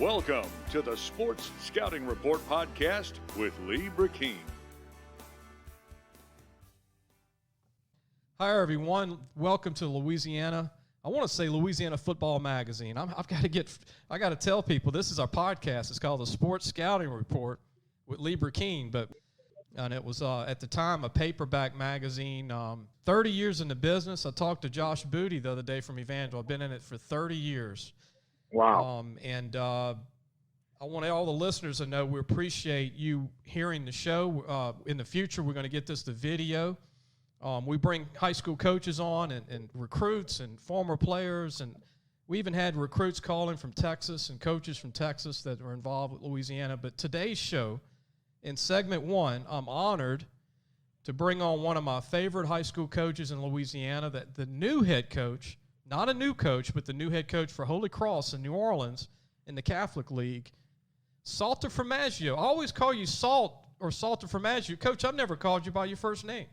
Welcome to the Sports Scouting Report podcast with Lee Burkeen. Hi, everyone. Welcome to Louisiana. I want to say Louisiana Football Magazine. I got to tell people this is our podcast. It's called the Sports Scouting Report with Lee Burkeen, and it was at the time a paperback magazine. 30 years in the business. I talked to Josh Booty the other day from Evangel. I've been in it for 30 years. Wow. I want all the listeners to know we appreciate you hearing the show. In the future, we're going to get this to video. We bring high school coaches on and recruits and former players, and we even had recruits calling from Texas and coaches from Texas that were involved with Louisiana. But today's show, in segment 1, I'm honored to bring on one of my favorite high school coaches in Louisiana, that the new head coach, not a new coach, but the new head coach for Holy Cross in New Orleans in the Catholic League, Saltaformaggio. I always call you Salt or Saltaformaggio. Coach, I've never called you by your first name.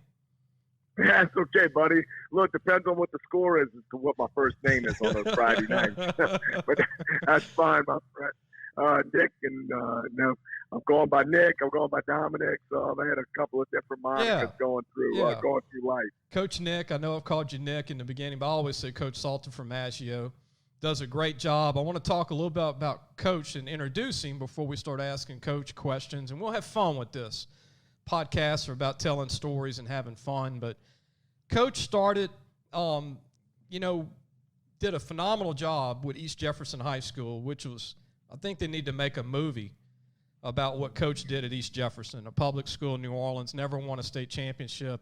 Yeah, it's okay, buddy. Look, depends on what the score is as to what my first name is on those Friday nights. But that's fine, my friend. Nick, and no, I'm going by Nick. I'm going by Dominic. So I had a couple of different monikers going through life. Coach Nick, I know I've called you Nick in the beginning, but I always say Coach Saltaformaggio. Does a great job. I want to talk a little bit about Coach and introduce him before we start asking Coach questions, and we'll have fun with this. Podcasts are about telling stories and having fun, but Coach started, did a phenomenal job with East Jefferson High School, which was, I think they need to make a movie about what Coach did at East Jefferson, a public school in New Orleans, never won a state championship,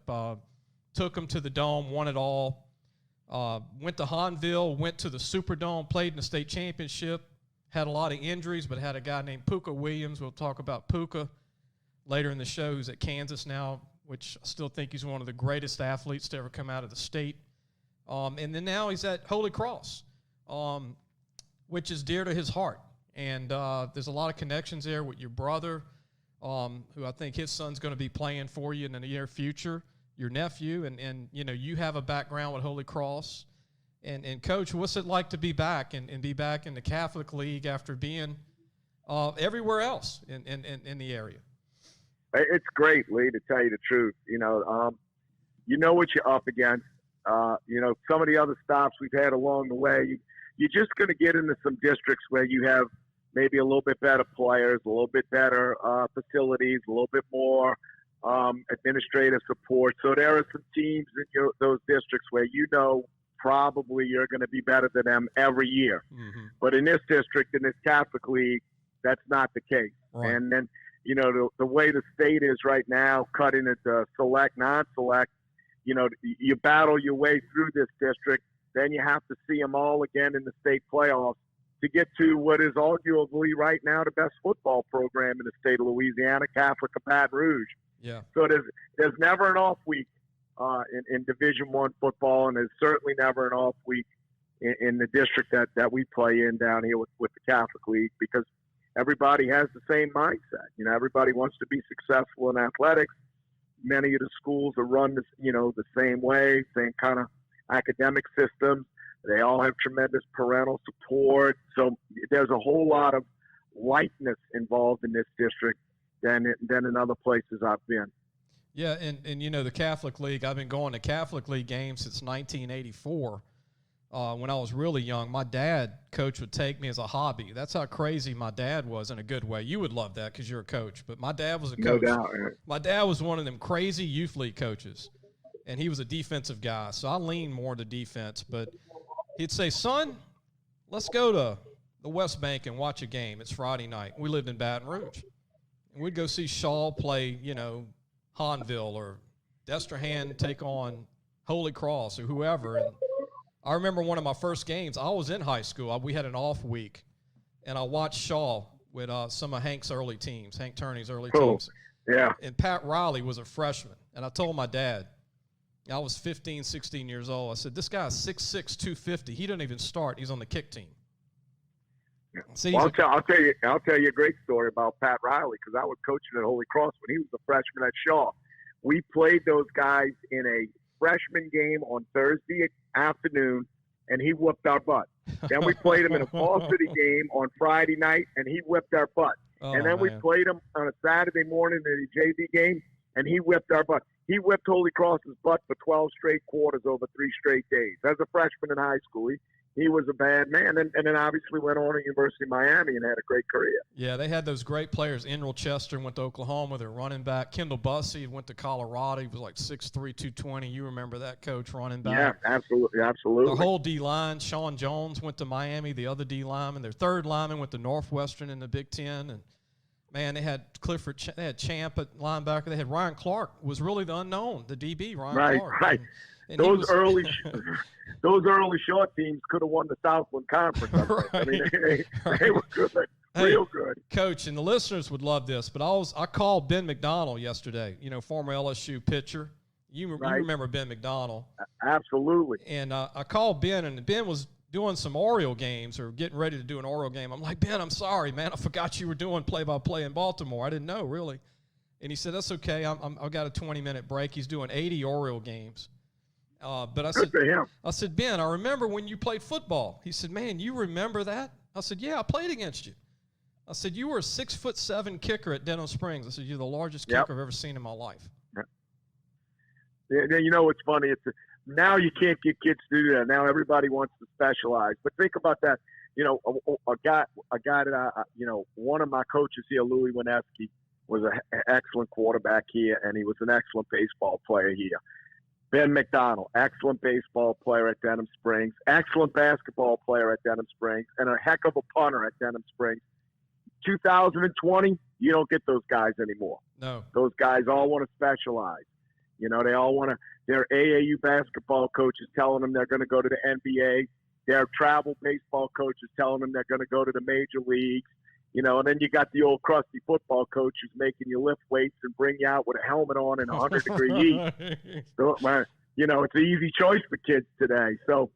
took them to the Dome, won it all, went to Hahnville, went to the Superdome, played in the state championship, had a lot of injuries, but had a guy named Pooka Williams. We'll talk about Pooka later in the show. He's at Kansas now, which I still think he's one of the greatest athletes to ever come out of the state. And then now he's at Holy Cross, which is dear to his heart. And there's a lot of connections there with your brother, who I think his son's going to be playing for you in the near future, your nephew, and you have a background with Holy Cross. And Coach, what's it like to be back and be back in the Catholic League after being everywhere else in the area? It's great, Lee, to tell you the truth. You know what you're up against. Some of the other stops we've had along the way, you're just going to get into some districts where you have maybe a little bit better players, a little bit better facilities, a little bit more administrative support. So there are some teams in those districts where probably you're going to be better than them every year. Mm-hmm. But in this district, in this Catholic League, that's not the case. Right. And then, the way the state is right now, cutting it to select, non-select, you battle your way through this district. Then you have to see them all again in the state playoffs to get to what is arguably right now the best football program in the state of Louisiana, Catholic of Baton Rouge. Yeah. So there's never an off week in Division I football, and there's certainly never an off week in the district that we play in down here with the Catholic League, because everybody has the same mindset. Everybody wants to be successful in athletics. Many of the schools are run the same way, same kind of academic systems. They all have tremendous parental support. So there's a whole lot of lightness involved in this district than in other places I've been. Yeah, and the Catholic League, I've been going to Catholic League games since 1984. When I was really young, my dad, Coach, would take me as a hobby. That's how crazy my dad was in a good way. You would love that because you're a coach, but my dad was a coach. No doubt. My dad was one of them crazy youth league coaches, and he was a defensive guy, so I leaned more to defense. But he'd say, son, let's go to the West Bank and watch a game. It's Friday night. We lived in Baton Rouge. And we'd go see Shaw play, Hahnville, or Destrehan take on Holy Cross or whoever. And I remember one of my first games, I was in high school. We had an off week, and I watched Shaw with some of Hank's early teams, Hank Turney's early teams. Yeah. And Pat Riley was a freshman. And I told my dad, I was 15, 16 years old. I said, this guy's 6'6", 250. He doesn't even start. He's on the kick team. See, well, I'll tell you a great story about Pat Riley, because I was coaching at Holy Cross when he was a freshman at Shaw. We played those guys in a freshman game on Thursday afternoon and he whooped our butt. Then we played him in a varsity game on Friday night, and he whipped our butt. And then we played him on a Saturday morning in a JV game, and he whipped our butt. He whipped Holy Cross's butt for 12 straight quarters over 3 straight days. As a freshman in high school, he was a bad man, and then obviously went on to University of Miami and had a great career. Yeah, they had those great players. Enrel Chester went to Oklahoma, their running back. Kendall Bussey went to Colorado. He was like 6'3", 220. You remember that, Coach, running back? Yeah, absolutely. The whole D-line, Sean Jones went to Miami, the other D-lineman. Their third lineman went to Northwestern in the Big Ten. And, man, they had Clifford, they had Champ at linebacker. They had Ryan Clark, was really the unknown, the DB, Ryan Clark. Right. And those early short teams could have won the Southland Conference. Right, I mean, they were good, real good. Coach, and the listeners would love this, but I called Ben McDonald yesterday, former LSU pitcher. You remember Ben McDonald. Absolutely. And I called Ben, and Ben was doing some Oriole games or getting ready to do an Oriole game. I'm like, Ben, I'm sorry, man. I forgot you were doing play-by-play in Baltimore. I didn't know, really. And he said, that's okay. I've got a 20-minute break. He's doing 80 Oriole games. But I said, Ben, I remember when you played football. He said, man, you remember that? I said, yeah, I played against you. I said, you were a 6'7" kicker at Denham Springs. I said, you're the largest kicker I've ever seen in my life. Yeah, you know what's funny? Now you can't get kids to do that. Now everybody wants to specialize. But think about that. A guy that one of my coaches here, Louis Wineski, was an excellent quarterback here, and he was an excellent baseball player here. Ben McDonald, excellent baseball player at Denham Springs, excellent basketball player at Denham Springs, and a heck of a punter at Denham Springs. 2020, you don't get those guys anymore. No. Those guys all want to specialize. They all want to – their AAU basketball coaches telling them they're going to go to the NBA. Their travel baseball coaches telling them they're going to go to the major leagues. And then you got the old crusty football coach who's making you lift weights and bring you out with a helmet on in 100-degree heat. So, it's an easy choice for kids today. So,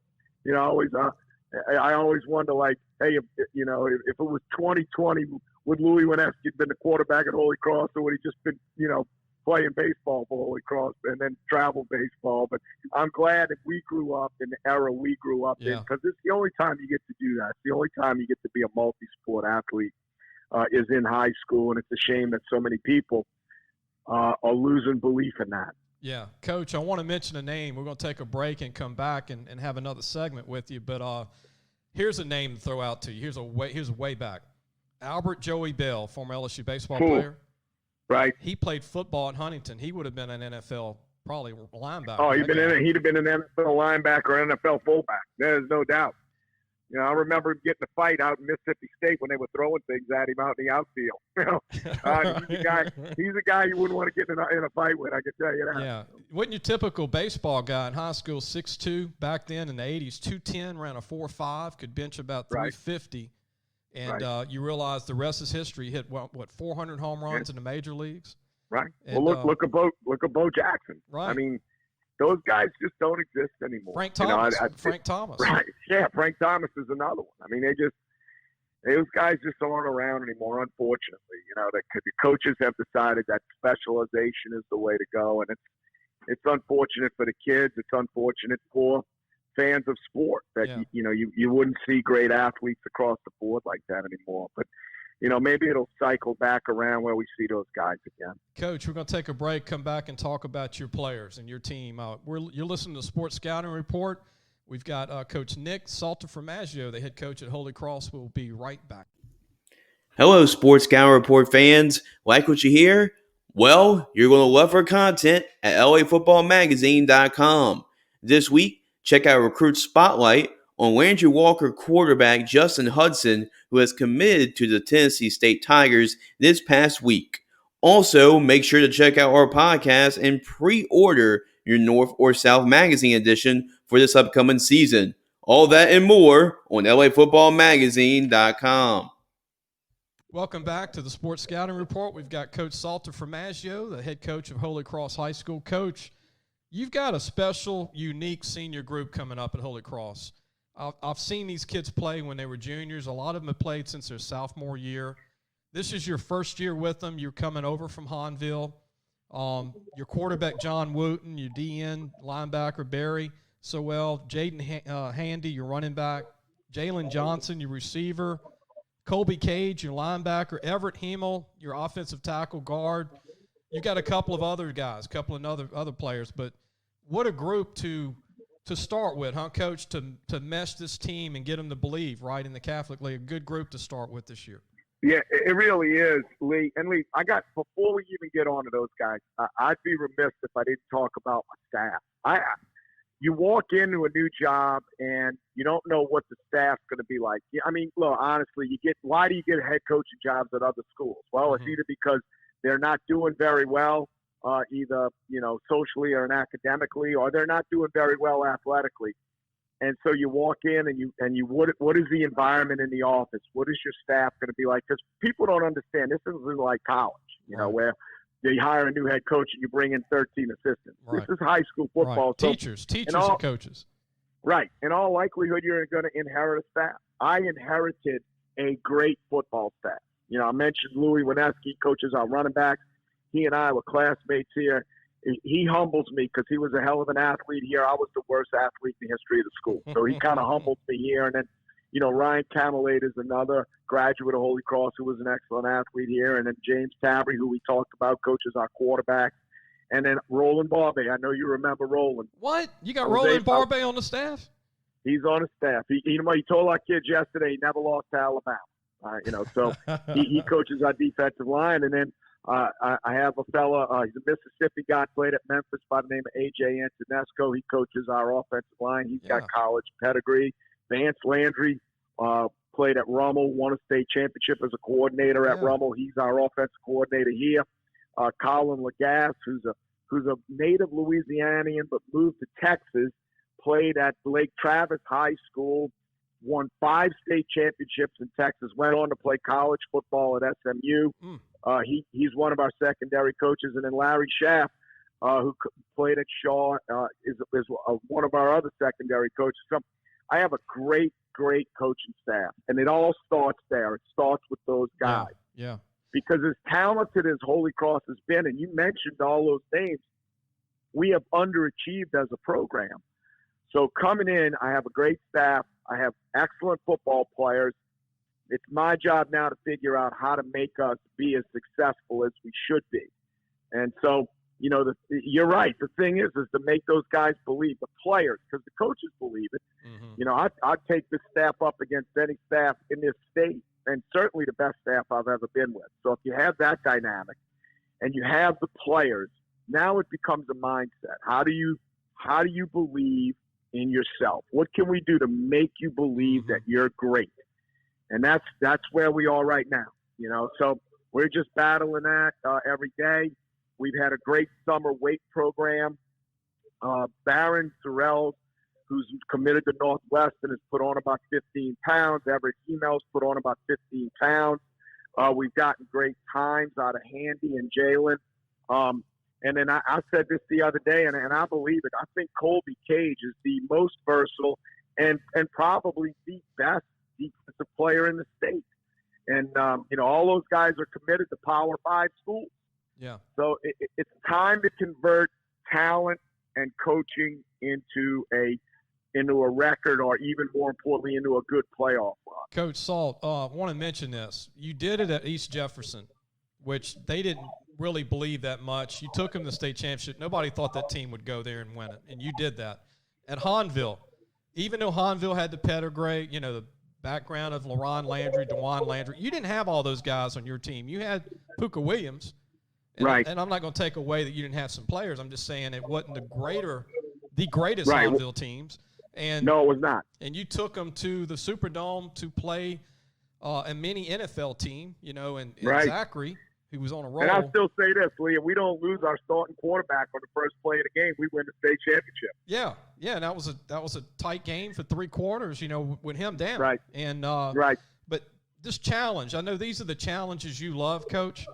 I always wonder, like, hey, if it was 2020, would Louis Wineski been the quarterback at Holy Cross, or would he just been, playing baseball for Holy Cross and then travel baseball? But I'm glad that we grew up in the era we grew up in, because it's the only time you get to do that. It's the only time you get to be a multi-sport athlete. Is in high school, and it's a shame that so many people are losing belief in that. Yeah. Coach, I want to mention a name. We're going to take a break and come back and have another segment with you, but here's a name to throw out to you. Here's a way back. Albert Joey Bell, former LSU baseball player. Right. He played football at Huntington. He would have been an NFL probably linebacker. Oh, he'd have been an NFL linebacker or NFL fullback. There's no doubt. I remember him getting a fight out in Mississippi State when they were throwing things at him out in the outfield. He's a guy you wouldn't want to get in a fight with, I can tell you that. Yeah. Wasn't your typical baseball guy in high school, 6'2", back then in the 80s, 210, ran a 4.5, could bench about 350. Right. And you realize the rest is history. He hit, 400 home runs in the major leagues? Right. And, look at Bo Jackson. Right. I mean, those guys just don't exist anymore. Frank Thomas. Frank Thomas. Right. Yeah, Frank Thomas is another one. I mean, those guys just aren't around anymore, unfortunately. The coaches have decided that specialization is the way to go, and it's unfortunate for the kids. It's unfortunate for fans of sport that you wouldn't see great athletes across the board like that anymore. But maybe it'll cycle back around where we see those guys again. Coach, we're going to take a break, come back and talk about your players and your team. You're listening to Sports Scouting Report. We've got Coach Nick Saltaformaggio, the head coach at Holy Cross. We'll be right back. Hello, Sports Scouting Report fans. Like what you hear? Well, you're going to love our content at LAFootballMagazine.com. This week, check out Recruit Spotlight on Landry Walker quarterback Justin Hudson, who has committed to the Tennessee State Tigers this past week. Also, make sure to check out our podcast and pre-order your North or South Magazine edition for this upcoming season. All that and more on LAFootballMagazine.com. Welcome back to the Sports Scouting Report. We've got Coach Saltaformaggio, the head coach of Holy Cross High School. Coach, you've got a special, unique senior group coming up at Holy Cross. I've seen these kids play when they were juniors. A lot of them have played since their sophomore year. This is your first year with them. You're coming over from Hahnville. Your quarterback, John Wooten, your DN linebacker, Barry. so well. Jaden Handy, your running back. Jalen Johnson, your receiver. Colby Cage, your linebacker. Everett Hemel, your offensive tackle guard. You got a couple of other guys, a couple of other players. But what a group to start with, huh, Coach, to mesh this team and get them to believe, right, in the Catholic League. A good group to start with this year. Yeah, it really is, Lee. And Lee, before we even get on to those guys, I'd be remiss if I didn't talk about my staff. You walk into a new job and you don't know what the staff's going to be like. I mean, look, honestly, why do you get head coaching jobs at other schools? Well, It's either because they're not doing very well, either, socially or academically, or they're not doing very well athletically. And so you walk in and you what is the environment in the office? What is your staff going to be like? Because people don't understand. This isn't like college, where they hire a new head coach and you bring in 13 assistants. Right. This is high school football. Right. Teachers and coaches. Right. In all likelihood, you're going to inherit a staff. I inherited a great football staff. I mentioned Louis Wineski coaches our running backs. He and I were classmates here. He humbles me because he was a hell of an athlete here. I was the worst athlete in the history of the school. So he kind of humbled me here. And then, Ryan Camelade is another graduate of Holy Cross who was an excellent athlete here. And then James Tabry, who we talked about, coaches our quarterback. And then Roland Barbe. I know you remember Roland. What? You got Roland Barbe on the staff? He's on the staff. He told our kids yesterday he never lost to Alabama. So he coaches our defensive line. And then I have a fella, he's a Mississippi guy, played at Memphis by the name of A.J. Antonesco. He coaches our offensive line. He's got college pedigree. Vance Landry played at Rummel, won a state championship as a coordinator at Rummel. He's our offensive coordinator here. Colin Lagasse, who's a native Louisianian but moved to Texas, played at Lake Travis High School, won 5 state championships in Texas, went on to play college football at SMU. He's one of our secondary coaches. And then Larry Schaff, who played at Shaw, is one of our other secondary coaches. So I have a great coaching staff, and it all starts there. It starts with those guys. Yeah. Because as talented as Holy Cross has been, and you mentioned all those names, we have underachieved as a program. So coming in, I have a great staff. I have excellent football players. It's my job now to figure out how to make us be as successful as we should be. And so, you're right. The thing is to make those guys believe, the players, because the coaches believe it. Mm-hmm. I'd take this staff up against any staff in this state, and certainly the best staff I've ever been with. So if you have that dynamic and you have the players, now it becomes a mindset. How do you believe in yourself? What can we do to make you believe that you're great? And that's where we are right now, So we're just battling that every day. We've had a great summer weight program. Barron Sorrell, who's committed to Northwestern, has put on about 15 pounds. Everett Emel's put on about 15 pounds. We've gotten great times out of Handy and Jalen. And then I said this the other day, and I believe it. I think Colby Cage is the most versatile and probably the best defensive player in the state. And, all those guys are committed to Power 5 schools. Yeah. So it's time to convert talent and coaching into a record, or even more importantly, into a good playoff run. Coach Salt, I want to mention this. You did it at East Jefferson, which they didn't really believe that much. You took them to the state championship. Nobody thought that team would go there and win it, and you did that. At Hahnville, even though Hahnville had the pedigree, the background of LaRon Landry, DeJuan Landry, you didn't have all those guys on your team. You had Pooka Williams. Right. And I'm not going to take away that you didn't have some players. I'm just saying it wasn't the greatest Hahnville teams. And no, it was not. And you took them to the Superdome to play a mini NFL team, and Zachary, who was on a roll. And I'll still say this, Lee, if we don't lose our starting quarterback on the first play of the game, we win the state championship. Yeah, and that was a tight game for 3 quarters, with him down. Right. And right. But this challenge, I know these are the challenges you love, Coach.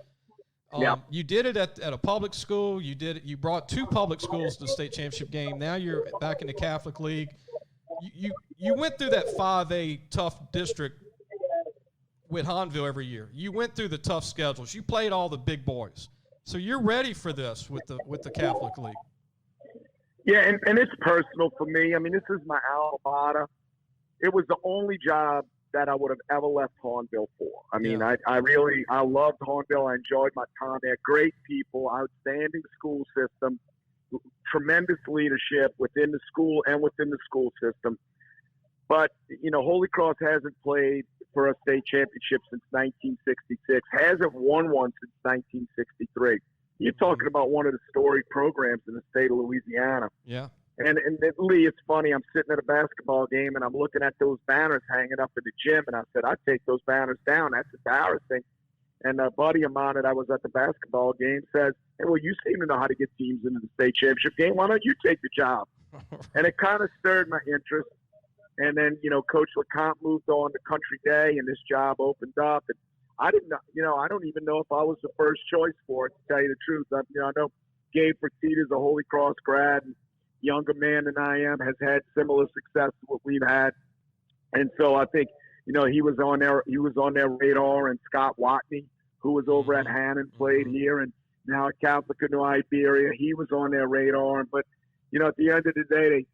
Yeah. You did it at a public school. You brought 2 public schools to the state championship game. Now you're back in the Catholic League. You went through that 5A tough district with Hahnville every year. You went through the tough schedules. You played all the big boys. So you're ready for this with the Catholic League. Yeah, and it's personal for me. I mean, this is my alma mater. It was the only job that I would have ever left Hahnville for. I mean, Yeah. I loved Hahnville. I enjoyed my time there. Great people, outstanding school system, tremendous leadership within the school and within the school system. But, Holy Cross hasn't played for a state championship since 1966, hasn't won one since 1963. You're talking about one of the storied programs in the state of Louisiana. Yeah. And Lee, it's funny. I'm sitting at a basketball game, and I'm looking at those banners hanging up in the gym, and I said, I'd take those banners down. That's embarrassing. And a buddy of mine that I was at the basketball game says, hey, well, you seem to know how to get teams into the state championship game. Why don't you take the job? And it kind of stirred my interest. And then, Coach LeCompte moved on to Country Day, and this job opened up. And I didn't know, I don't even know if I was the first choice for it, to tell you the truth. I know Gabe Fertitta's a Holy Cross grad, and younger man than I am, has had similar success to what we've had. And so I think, he was on their radar, and Scott Watney, who was over at Hannon, played here, and now at Catholic of New Iberia, he was on their radar. But, at the end of the day,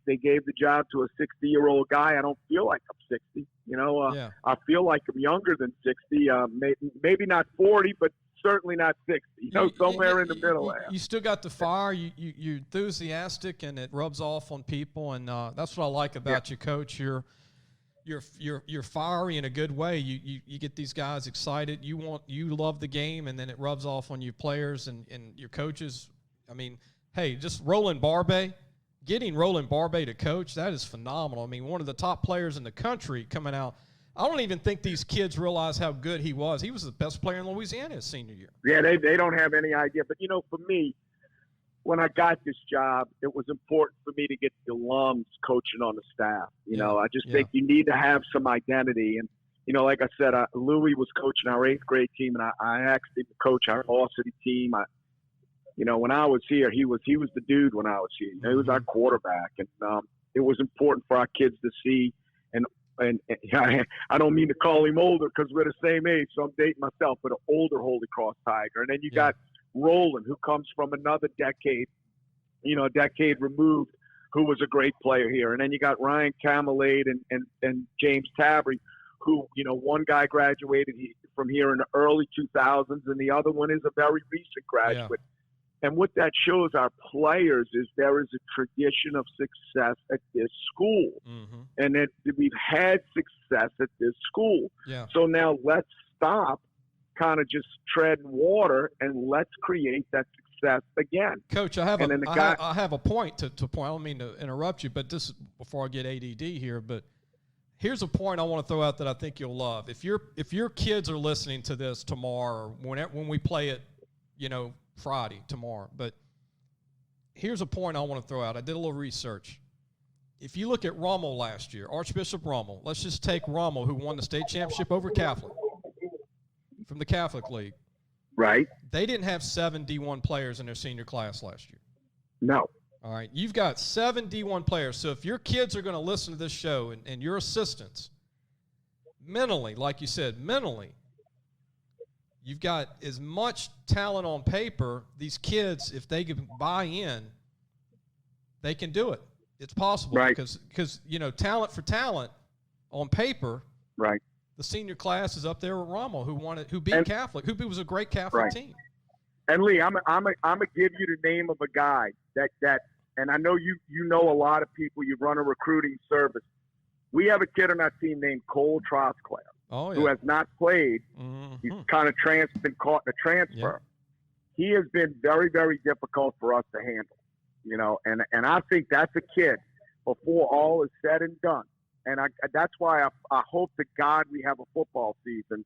they gave the job to a 60-year-old guy. I don't feel like I'm 60. I feel like I'm younger than 60, maybe not 40, but certainly not 60, somewhere in the middle there. You still got the fire. You're enthusiastic, and it rubs off on people, and that's what I like about you, Coach. You're fiery in a good way. You get these guys excited. You love the game, and then it rubs off on you players and your coaches. I mean, hey, just Roland Barbay. Getting Roland Barbay to coach, that is phenomenal. I mean, one of the top players in the country coming out. I don't even think these kids realize how good he was. He was the best player in Louisiana his senior year. Yeah, they don't have any idea. But, for me, when I got this job, it was important for me to get the alums coaching on the staff. I just think you need to have some identity. And, like I said, Louis was coaching our 8th grade team, and I asked him to coach our varsity team. When I was here, he was the dude when I was here. He was our quarterback. And it was important for our kids to see. And I don't mean to call him older because we're the same age, so I'm dating myself, but an older Holy Cross Tiger. And then you got Roland, who comes from another decade, a decade removed, who was a great player here. And then you got Ryan Camelade and James Tabry, who, one guy graduated from here in the early 2000s, and the other one is a very recent graduate. Yeah. And what that shows our players is there is a tradition of success at this school. Mm-hmm. And that we've had success at this school. Yeah. So now let's stop kind of just treading water and let's create that success again. Coach, I have a point to point. I don't mean to interrupt you, but this is before I get ADD here, but here's a point I want to throw out that I think you'll love. If your kids are listening to this tomorrow, or when we play it, Friday, tomorrow. But here's a point I want to throw out. I did a little research. If you look at Rommel last year, Archbishop Rommel, let's just take Rommel, who won the state championship over Catholic from the Catholic League. Right. They didn't have 7 D1 players in their senior class last year. No. All right. You've got 7 D1 players. So if your kids are going to listen to this show and your assistants, mentally, like you said, you've got as much talent on paper. These kids, if they can buy in, they can do it. It's possible. Right. Because talent for talent on paper. Right. The senior class is up there with Rommel, who beat Catholic, who was a great Catholic team. And Lee, I'm gonna give you the name of a guy that, and I know you know a lot of people. You run a recruiting service. We have a kid on our team named Cole Trosclair. Oh, yeah. Who has not played. Mm-hmm. He's kind of been caught in a transfer. Yeah. He has been very, very difficult for us to handle, and I think that's a kid before all is said and done. And that's why I hope to God we have a football season,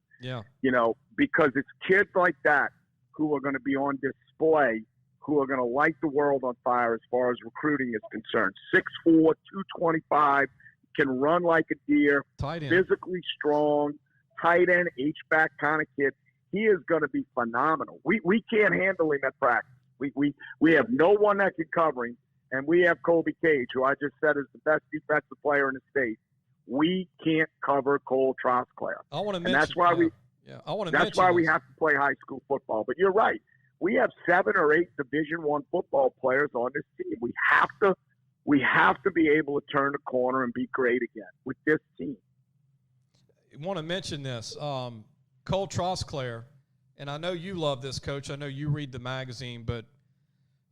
because it's kids like that who are going to be on display, who are going to light the world on fire as far as recruiting is concerned. 6'4", 225, can run like a deer, physically strong, tight end, H-back kind of kid. He is going to be phenomenal. We can't handle him at practice. We have no one that can cover him, and we have Colby Cage, who I just said is the best defensive player in the state. We can't cover Cole Trosclair. I want to mention that's why we have to play high school football. But you're right. we have 7 or 8 Division I football players on this team. We have to be able to turn the corner and be great again with this team. I want to mention this. Cole Trosclair, and I know you love this, Coach. I know you read the magazine, but,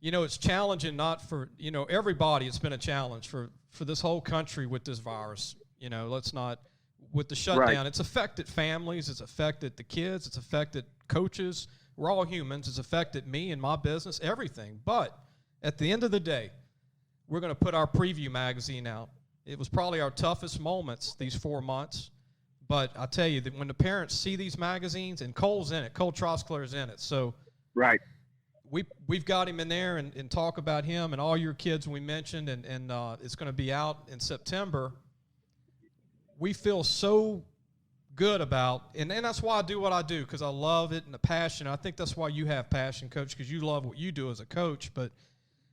it's challenging not for, everybody. It's been a challenge for this whole country with this virus. Let's not – with the shutdown. Right. It's affected families. It's affected the kids. It's affected coaches. We're all humans. It's affected me and my business, everything. But at the end of the day, we're going to put our preview magazine out. It was probably our toughest moments these 4 months. But I tell you that when the parents see these magazines, and Cole's in it, Cole Trosclair's in it. So right, we've got him in there and talk about him and all your kids we mentioned, and it's going to be out in September. We feel so good about, and that's why I do what I do, because I love it and the passion. I think that's why you have passion, Coach, because you love what you do as a coach. But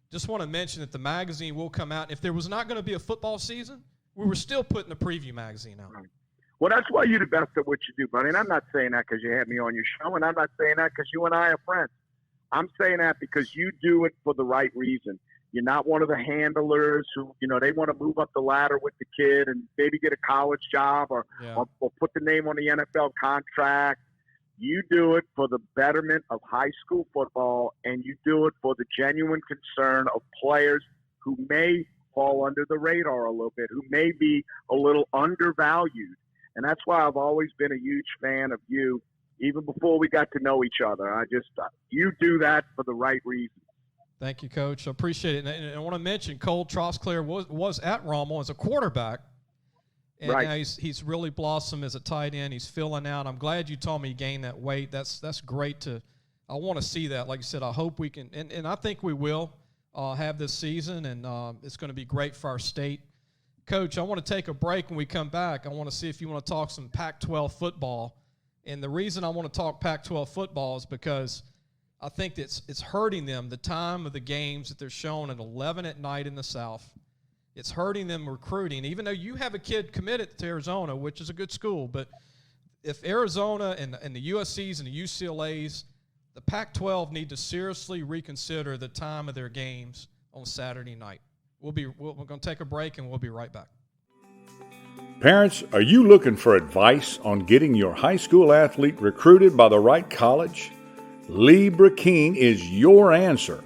just want to mention that the magazine will come out. If there was not going to be a football season, we were still putting the preview magazine out. Right. Well, that's why you're the best at what you do, buddy. And I'm not saying that because you had me on your show, and I'm not saying that because you and I are friends. I'm saying that because you do it for the right reason. You're not one of the handlers who, they want to move up the ladder with the kid and maybe get a college job or put the name on the NFL contract. You do it for the betterment of high school football, and you do it for the genuine concern of players who may fall under the radar a little bit, who may be a little undervalued. And that's why I've always been a huge fan of you, even before we got to know each other. You do that for the right reason. Thank you, Coach. I appreciate it. And I want to mention Cole Trosclair was at Rommel as a quarterback. And right. Now he's really blossomed as a tight end. He's filling out. I'm glad you told me he gained that weight. That's great I want to see that. Like you said, I hope we can, and I think we will have this season, and it's going to be great for our state. Coach, I want to take a break. When we come back, I want to see if you want to talk some Pac-12 football. And the reason I want to talk Pac-12 football is because I think it's hurting them, the time of the games that they're showing at 11 at night in the South. It's hurting them recruiting, even though you have a kid committed to Arizona, which is a good school. But if Arizona and the USCs and the UCLAs, the Pac-12 need to seriously reconsider the time of their games on Saturday night. We're going to take a break, and we'll be right back. Parents, are you looking for advice on getting your high school athlete recruited by the right college? Lee Brakeen is your answer.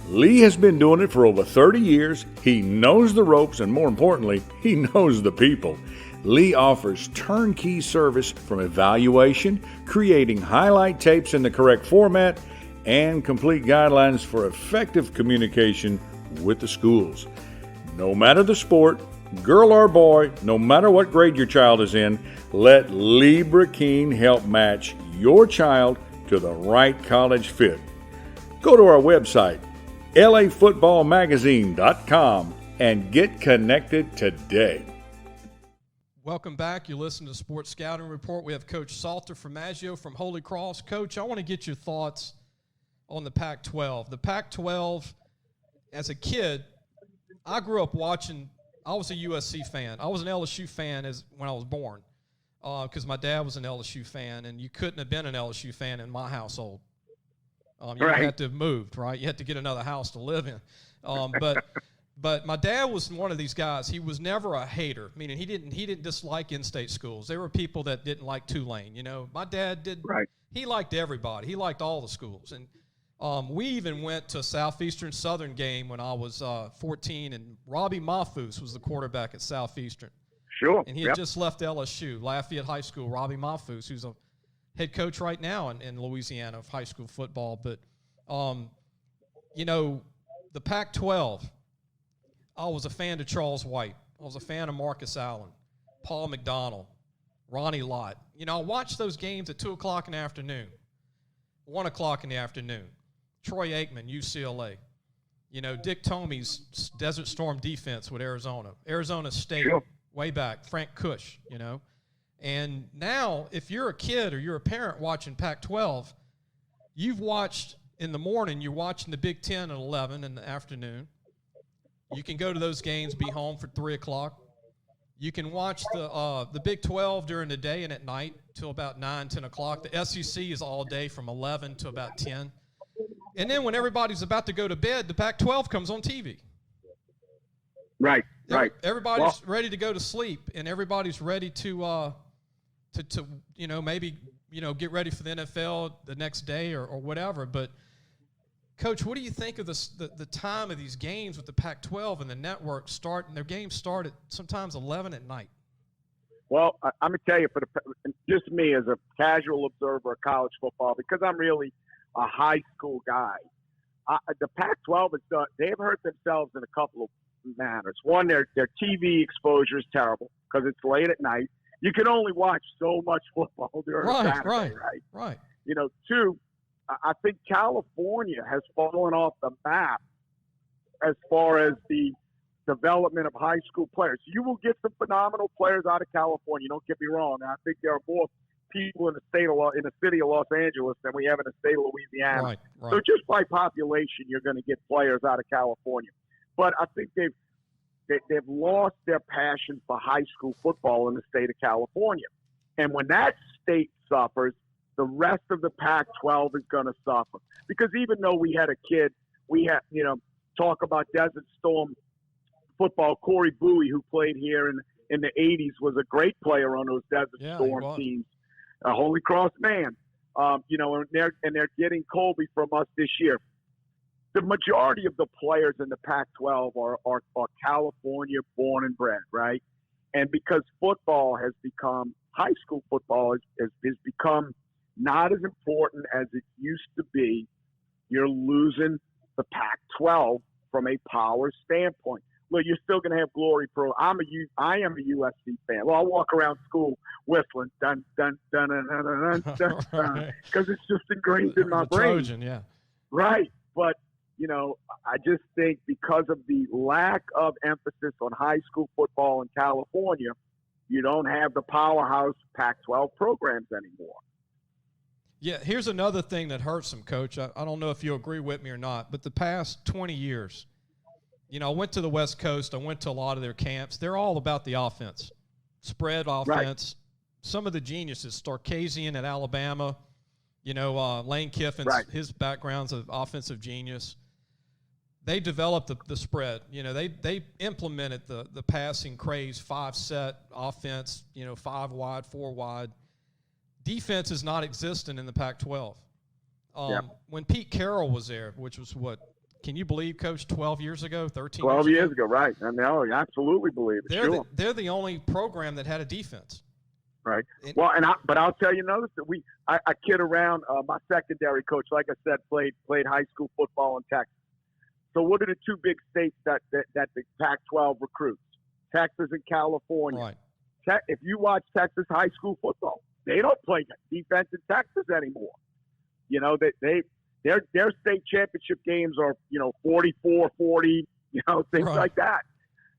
Lee has been doing it for over 30 years. He knows the ropes, and more importantly, he knows the people. Lee offers turnkey service from evaluation, creating highlight tapes in the correct format, and complete guidelines for effective communication with the schools. No matter the sport, girl or boy, no matter what grade your child is in, let Lee Brakeen help match your child to the right college fit. Go to our website, lafootballmagazine.com, and get connected today. Welcome back. You listen to Sports Scouting Report. We have Coach Saltaformaggio from Holy Cross. Coach, I want to get your thoughts on the Pac-12. The Pac-12, as a kid, I grew up watching. I was a USC fan. I was an LSU fan when I was born because my dad was an LSU fan, and you couldn't have been an LSU fan in my household. You had to have moved, right? You had to get another house to live in. But my dad was one of these guys. He was never a hater, meaning he didn't dislike in-state schools. There were people that didn't like Tulane. My dad did. Right. He liked everybody. He liked all the schools, and we even went to a Southeastern Southern game when I was 14, and Robbie Mahfouz was the quarterback at Southeastern. Sure. And he had just left LSU, Lafayette High School. Robbie Mahfouz, who's a head coach right now in Louisiana of high school football. But, the Pac-12, I was a fan of Charles White. I was a fan of Marcus Allen, Paul McDonald, Ronnie Lott. I watched those games at 2 o'clock in the afternoon, 1 o'clock in the afternoon. Troy Aikman, UCLA. Dick Tomey's Desert Storm defense with Arizona. Arizona State, way back. Frank Kush, And now, if you're a kid or you're a parent watching Pac-12, you've watched in the morning, you're watching the Big Ten at 11 in the afternoon. You can go to those games, be home for 3 o'clock. You can watch the Big 12 during the day and at night till about 9, 10 o'clock. The SEC is all day from 11 to about 10. And then when everybody's about to go to bed, the Pac-12 comes on TV. Right. Everybody's ready to go to sleep, and everybody's ready to maybe get ready for the NFL the next day or whatever. But Coach, what do you think of the time of these games with the Pac-12 and the network starting? Their games start at sometimes 11 at night. Well, I'm going to tell you, just me as a casual observer of college football, because I'm really a high school guy, the Pac-12 they've hurt themselves in a couple of manners. One, their TV exposure is terrible because it's late at night. You can only watch so much football during Saturday, right? Two, I think California has fallen off the map as far as the development of high school players. You will get some phenomenal players out of California. Don't get me wrong. I think there are more people in the city of Los Angeles than we have in the state of Louisiana. Right. So just by population, you're going to get players out of California. But I think they've lost their passion for high school football in the state of California. And when that state suffers, the rest of the Pac-12 is going to suffer. Because even though we had a kid, talk about Desert Storm football, Corey Bowie, who played here in the 80s, was a great player on those Desert Storm teams. A Holy Cross man. And they're getting Colby from us this year. The majority of the players in the Pac-12 are California born and bred, right? And because high school football has become not as important as it used to be, you're losing the Pac-12 from a power standpoint. Look, you're still going to have glory pro. I am a USC fan. Well, I walk around school whistling, dun, dun, dun, dun, dun, dun, dun, dun, because it's just ingrained in my brain. Trojan, yeah. Right. But, I just think because of the lack of emphasis on high school football in California, you don't have the powerhouse Pac-12 programs anymore. Yeah, here's another thing that hurts them, Coach. I don't know if you agree with me or not, but the past 20 years, I went to the West Coast. I went to a lot of their camps. They're all about the offense, spread offense. Right. Some of the geniuses, Starkazian at Alabama, Lane Kiffin's, his background's of offensive genius. They developed the spread. They implemented the passing craze, 5-set offense, 5 wide, 4 wide. Defense is not existent in the Pac-12. When Pete Carroll was there, which was can you believe, Coach, 12 years ago, 13 12 years ago, right. I know, I absolutely believe it. They're the only program that had a defense. Right. But I'll tell you another thing. I kid around. My secondary coach, like I said, played high school football in Texas. So what are the two big states that the Pac-12 recruits? Texas and California. Right. If you watch Texas high school football, they don't play defense in Texas anymore. Their state championship games are 44-40, things like that.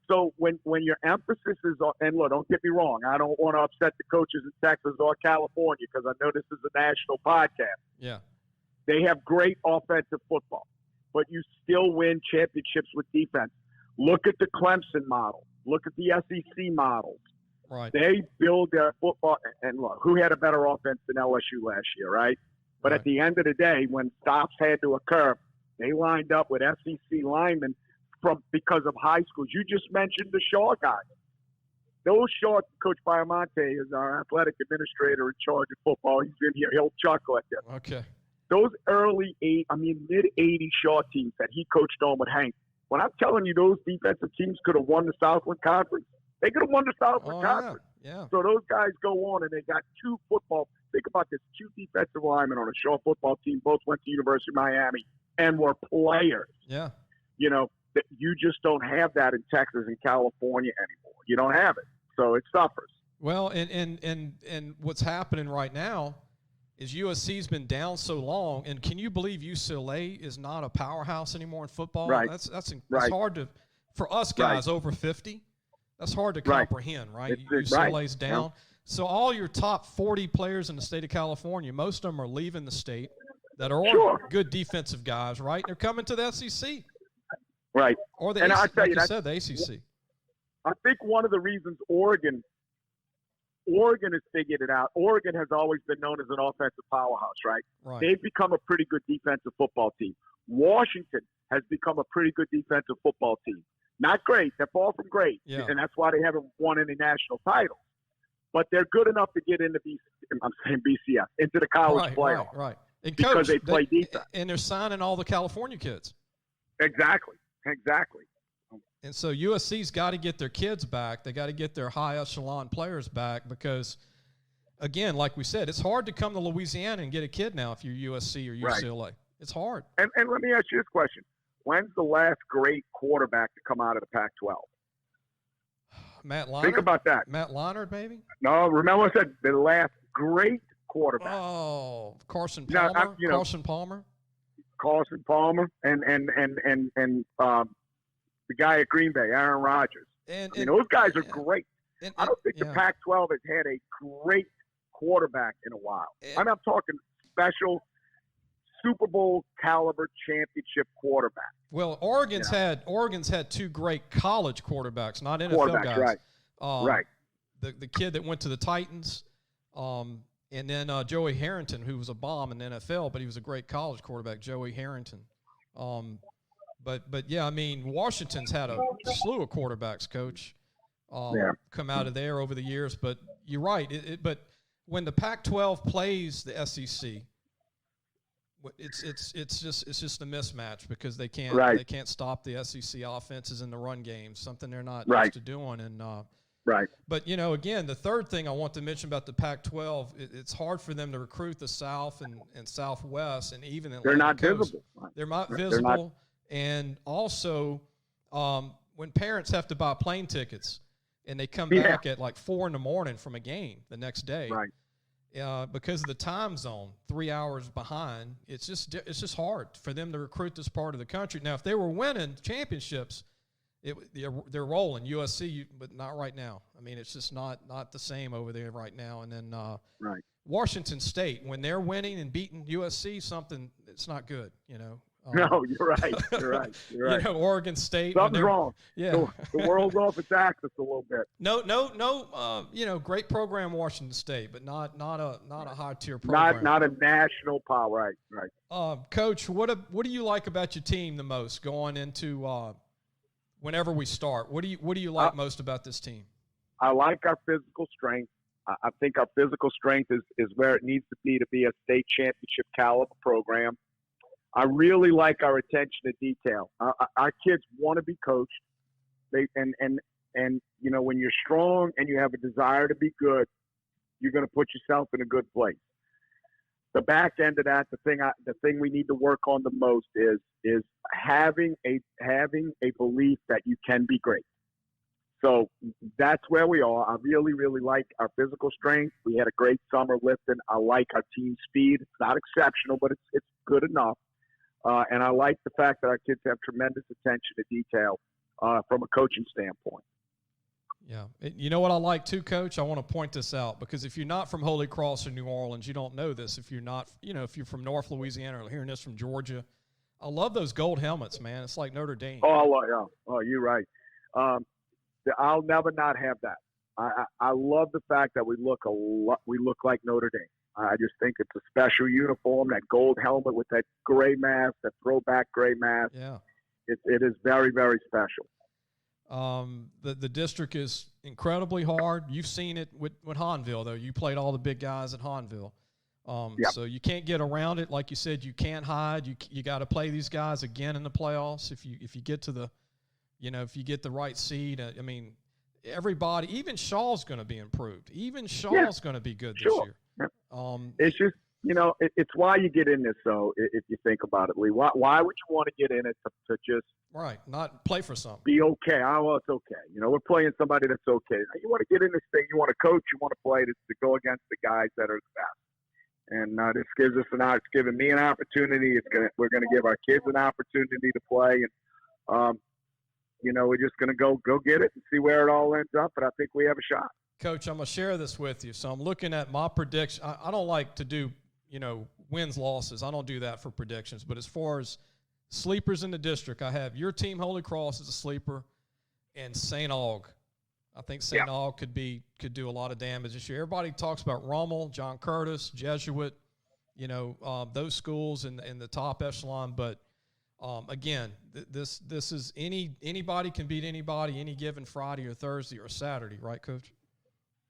So when your emphasis is on, and look, don't get me wrong, I don't want to upset the coaches in Texas or California because I know this is a national podcast. Yeah, they have great offensive football, but you still win championships with defense. Look at the Clemson model. Look at the SEC models. Right. They build their football, and look, who had a better offense than LSU last year, right? But at the end of the day, when stops had to occur, they lined up with SEC linemen because of high schools. You just mentioned the Shaw guys. Those Shaw, Coach Biomonte is our athletic administrator in charge of football. He's in here. He'll chuckle at this. Okay. Those mid-'80s Shaw teams that he coached on with Hank, when I'm telling you those defensive teams could have won the Southland Conference, they could have won the Southland Conference. Yeah. So those guys go on, and they got two football. Think about this: 2 defensive linemen on a Shaw football team, both went to University of Miami and were players. Yeah. You just don't have that in Texas and California anymore. You don't have it, so it suffers. Well, and what's happening right now is USC's been down so long, and can you believe UCLA is not a powerhouse anymore in football? Right. That's hard for us guys over 50. That's hard to comprehend, right? UCLA's down. Yeah. So all your top 40 players in the state of California, most of them are leaving the state that are good defensive guys, right? They're coming to the SEC. Right. Or the ACC, like you said, the ACC. I think one of the reasons Oregon Oregon has figured it out. Oregon has always been known as an offensive powerhouse, right? Right. They've become a pretty good defensive football team. Washington has become a pretty good defensive football team. Not great. They're far from great. Yeah. And that's why they haven't won any national titles. But they're good enough to get into BCS, into the college playoff. Right. And because coach, they play defense. And they're signing all the California kids. Exactly. And so USC's got to get their kids back. They got to get their high echelon players back because, again, like we said, it's hard to come to Louisiana and get a kid now if you're USC or UCLA. Right. It's hard. And let me ask you this question. When's the last great quarterback to come out of the Pac-12? Matt Leinart? Think about that. Matt Leinart, maybe? No, remember I said the last great quarterback. Oh, Carson Palmer. Carson Palmer and the guy at Green Bay, Aaron Rodgers. And those guys are great. I don't think the Pac-12 has had a great quarterback in a while. I'm talking special Super Bowl caliber championship quarterback. Well, Oregon's had two great college quarterbacks, not NFL guys. Right. The kid that went to the Titans, and then Joey Harrington, who was a bomb in the NFL, but he was a great college quarterback, Joey Harrington. But yeah, I mean, Washington's had a slew of quarterbacks, Coach, come out of there over the years. But you're right. But when the Pac-12 plays the SEC, it's just a mismatch because they can't stop the SEC offenses in the run game, something they're not used to doing. And But again, the third thing I want to mention about the Pac-12, it's hard for them to recruit the South and Southwest, and even the they're not Coast. visible. They're not visible, and also when parents have to buy plane tickets and they come back at like 4 a.m. from a game the next day. Right. Because of the time zone, 3 hours behind, it's just hard for them to recruit this part of the country. Now, if they were winning championships, they're rolling USC, but not right now. I mean, it's just not the same over there right now. And then Washington State, when they're winning and beating USC, it's not good. No, you're right. You're right. Oregon State. Something's wrong. Yeah. The world's off its axis a little bit. No. Great program, Washington State, but not a high tier program. Not a national power. Right. Coach, what do you like about your team the most going into whenever we start? What do you like most about this team? I like our physical strength. I think our physical strength is where it needs to be a state championship caliber program. I really like our attention to detail. Our kids want to be coached. And when you're strong and you have a desire to be good, you're going to put yourself in a good place. The back end of that, the thing we need to work on the most is having a belief that you can be great. So that's where we are. I really, really like our physical strength. We had a great summer lifting. I like our team speed. It's not exceptional, but it's good enough. And I like the fact that our kids have tremendous attention to detail from a coaching standpoint. Yeah. You know what I like too, Coach? I want to point this out because if you're not from Holy Cross or New Orleans, you don't know this. If you're not, if you're from North Louisiana or hearing this from Georgia, I love those gold helmets, man. It's like Notre Dame. Oh, you're right. I'll never not have that. I love the fact that we look like Notre Dame. I just think it's a special uniform, that gold helmet with that gray mask, that throwback gray mask. Yeah. It is very, very special. The district is incredibly hard. You've seen it with Hahnville, though. You played all the big guys at Hahnville. So you can't get around it. Like you said, you can't hide. You got to play these guys again in the playoffs. If you get to the, if you get the right seed, I mean, everybody, even Shaw's going to be improved. Even Shaw's going to be good this year. It's just, it's why you get in this, though, if you think about it, Lee. Why would you want to get in it to just not play for something? Be okay. Well, it's okay. We're playing somebody that's okay. You want to get in this thing. You want to coach. You want to play to go against the guys that are the best. And this gives us it's giving me an opportunity. We're going to give our kids an opportunity to play. And, we're just going to go get it and see where it all ends up. But I think we have a shot. Coach, I'm going to share this with you. So I'm looking at my prediction. I don't like to do, wins, losses. I don't do that for predictions. But as far as sleepers in the district, I have your team, Holy Cross, as a sleeper, and St. Aug I think St. Aug could do a lot of damage this year. Everybody talks about Rummel, John Curtis, Jesuit, those schools in the top echelon. But again, this is anybody can beat anybody any given Friday or Thursday or Saturday, right, Coach?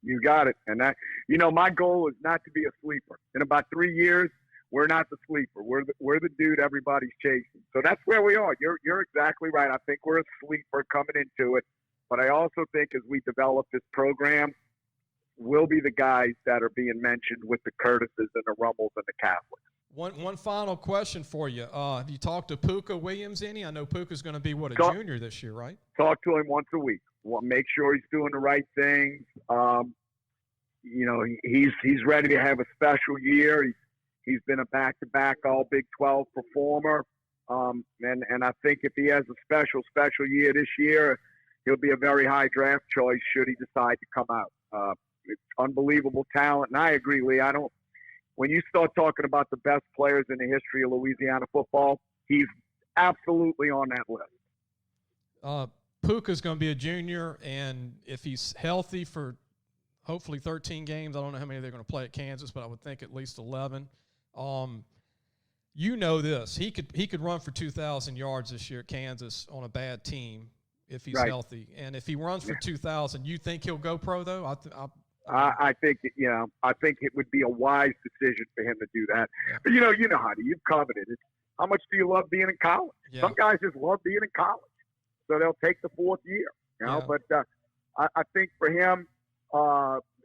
You got it. And that, my goal is not to be a sleeper. In about 3 years, we're not the sleeper. We're the dude everybody's chasing. So that's where we are. You're exactly right. I think we're a sleeper coming into it. But I also think as we develop this program, we'll be the guys that are being mentioned with the Curtises and the Rummels and the Catholics. One final question for you. Have you talked to Pooka Williams any? I know Pooka's going to be, junior this year, right? Talk to him once a week. Make sure he's doing the right things. He's ready to have a special year. He's been a back-to-back All Big 12 performer. And I think if he has a special year this year, he'll be a very high draft choice should he decide to come out. It's unbelievable talent. And I agree, Lee. When you start talking about the best players in the history of Louisiana football, he's absolutely on that list. Pooka's going to be a junior, and if he's healthy for hopefully 13 games, I don't know how many they're going to play at Kansas, but I would think at least 11. This. He could run for 2,000 yards this year at Kansas on a bad team if he's healthy. And if he runs for 2,000, you think he'll go pro, though? I think it would be a wise decision for him to do that. Yeah. But you know how you've covered it. It's, how much do you love being in college? Yeah. Some guys just love being in college, so they'll take the fourth year. But I think for him,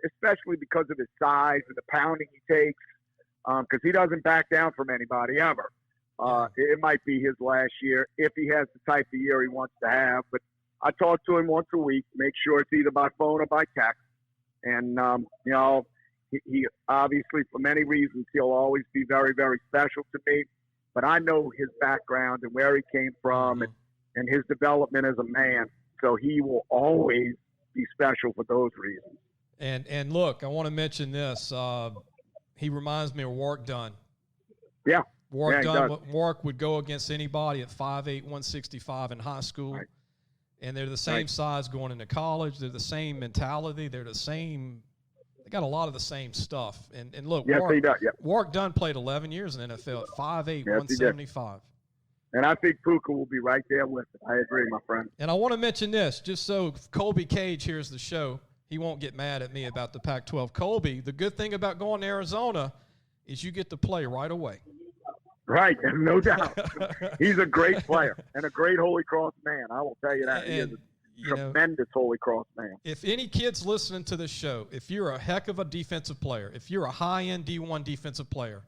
especially because of his size and the pounding he takes, because he doesn't back down from anybody ever. It might be his last year if he has the type of year he wants to have. But I talk to him once a week, make sure it's either by phone or by text. And, he obviously, for many reasons, he'll always be very, very special to me. But I know his background and where he came from and his development as a man. So he will always be special for those reasons. And look, I want to mention this. He reminds me of Warwick Dunn. Yeah. Warwick would go against anybody at 5'8", 165 in high school. Right. And they're the same size going into college. They're the same mentality. They're the same. They got a lot of the same stuff. And look, Warwick Dunn played 11 years in the NFL at 5'8", 175. And I think Pooka will be right there with it. I agree, my friend. And I want to mention this, just so Colby Cage hears the show, he won't get mad at me about the Pac-12. Colby, the good thing about going to Arizona is you get to play right away. Right, no doubt. He's a great player and a great Holy Cross man. I will tell you that. He is a tremendous Holy Cross man. If any kids listening to this show, if you're a heck of a defensive player, if you're a high-end D1 defensive player,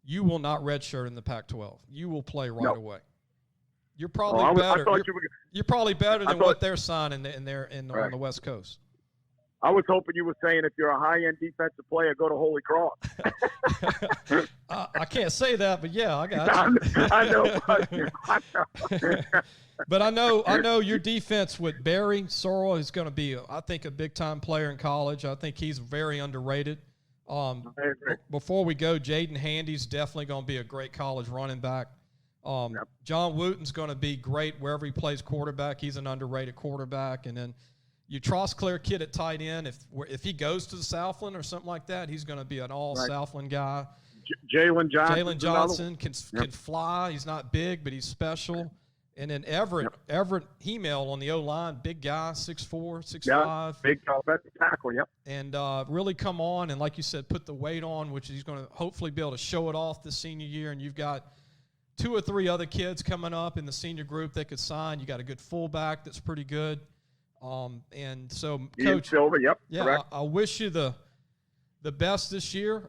you will not redshirt in the Pac-12. You will play right away. You're probably better. You're probably better than what they're signing on the West Coast. I was hoping you were saying if you're a high-end defensive player, go to Holy Cross. I can't say that, but yeah, I got you. I know. But I know your defense with Barry Sorrell is going to be, I think, a big-time player in college. I think he's very underrated. Before we go, Jaden Handy's definitely going to be a great college running back. John Wooten's going to be great wherever he plays quarterback. He's an underrated quarterback. And then your Trosclair kid at tight end, if he goes to the Southland or something like that, he's going to be an all-Southland guy. Jalen Johnson can fly. He's not big, but he's special. And then Everett Hemel on the O-line, big guy, 6'4", 6'5". Big offensive tackle, And really come on and, like you said, put the weight on, which he's going to hopefully be able to show it off this senior year. And you've got 2 or 3 other kids coming up in the senior group that could sign. You got a good fullback that's pretty good. And so, Coach, Silver, I wish you the best this year.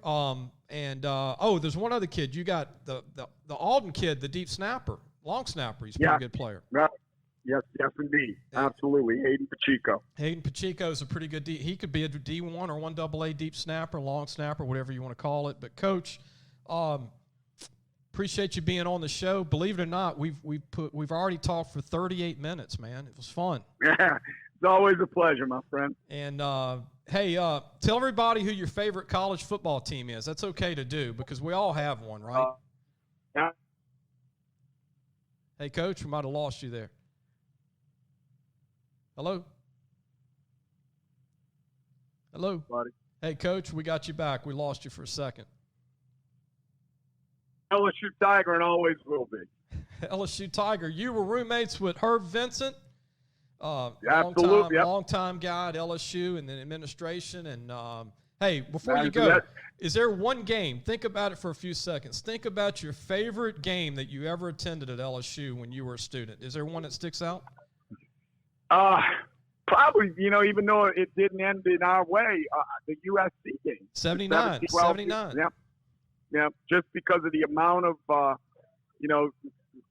There's one other kid. You got the Alden kid, the deep snapper, long snapper. He's a pretty good player. Right. Yes, indeed. Absolutely. Hayden Pacheco. Hayden Pacheco is a pretty good he could be a D1 or 1AA deep snapper, long snapper, whatever you want to call it. But, Coach, appreciate you being on the show. Believe it or not, we've already talked for 38 minutes, man. It was fun. Yeah. It's always a pleasure, my friend. And, hey, tell everybody who your favorite college football team is. That's okay to do because we all have one, right? Yeah. Hey, Coach, we might have lost you there. Hello? Hello. Buddy. Hey, Coach, we got you back. We lost you for a second. LSU Tiger and always will be. LSU Tiger. You were roommates with Herb Vincent, Absolutely. Yep. long-time guy at LSU and the administration. And, hey, before you go, is there one game? Think about it for a few seconds. Think about your favorite game that you ever attended at LSU when you were a student. Is there one that sticks out? Probably, even though it didn't end in our way, the USC game. 79. Yeah, just because of the amount of,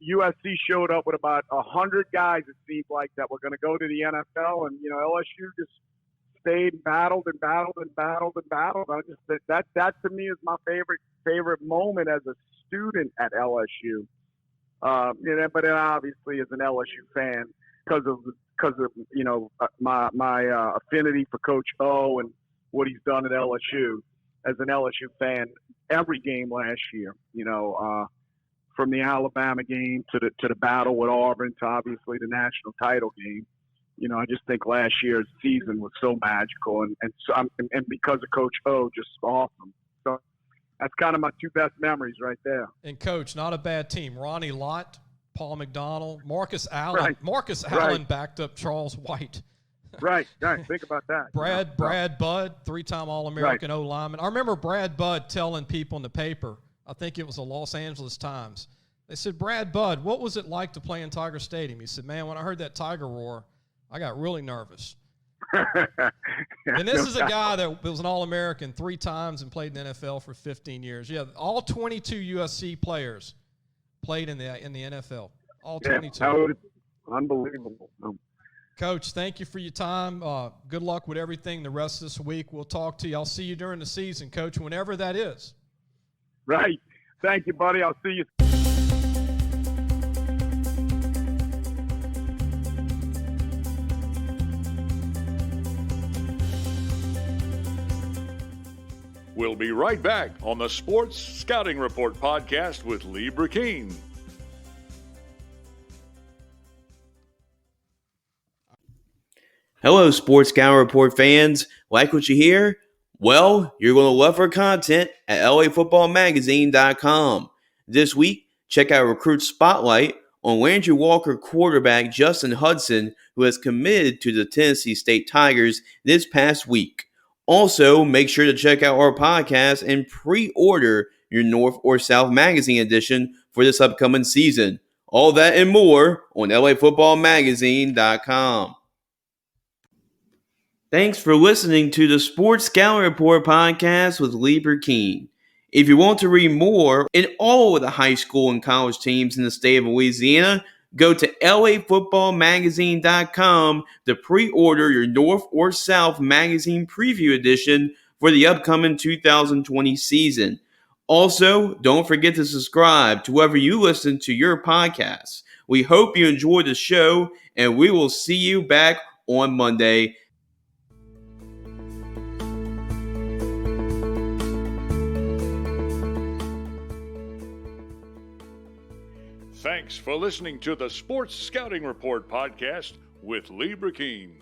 USC showed up with about 100 guys, it seemed like, that were going to go to the NFL, and, LSU just stayed and battled and battled and battled and battled. I just that to me is my favorite moment as a student at LSU. But then obviously as an LSU fan, because of my affinity for Coach O and what he's done at LSU. As an LSU fan, every game last year, from the Alabama game to the battle with Auburn to obviously the national title game. I just think last year's season was so magical, and because of Coach O, just awesome. So that's kind of my two best memories right there. And Coach, not a bad team. Ronnie Lott, Paul McDonald, Marcus Allen. Right. Marcus Allen backed up Charles White. Right. Think about that. Brad Budd, 3-time All-American O-lineman. I remember Brad Budd telling people in the paper, I think it was the Los Angeles Times, they said, "Brad Budd, what was it like to play in Tiger Stadium?" He said, "Man, when I heard that Tiger roar, I got really nervous." And this is a guy that was an All-American 3 times and played in the NFL for 15 years. Yeah, all 22 USC players played in the NFL. All 22. That was unbelievable. Coach, thank you for your time. Good luck with everything the rest of this week. We'll talk to you. I'll see you during the season, Coach, whenever that is. Right. Thank you, buddy. I'll see you. We'll be right back on the Sports Scouting Report podcast with Lee Brakeen. Hello, Sports Scouting Report fans. Like what you hear? Well, you're going to love our content at lafootballmagazine.com. This week, check out Recruit Spotlight on Landry Walker quarterback Justin Hudson, who has committed to the Tennessee State Tigers this past week. Also, make sure to check out our podcast and pre-order your North or South Magazine edition for this upcoming season. All that and more on lafootballmagazine.com. Thanks for listening to the Sports Scouting Report podcast with Lee Brakeen. If you want to read more in all of the high school and college teams in the state of Louisiana, go to lafootballmagazine.com to pre-order your North or South Magazine preview edition for the upcoming 2020 season. Also, don't forget to subscribe to wherever you listen to your podcasts. We hope you enjoyed the show, and we will see you back on Monday. Thanks for listening to the Sports Scouting Report podcast with Lee Brakeen.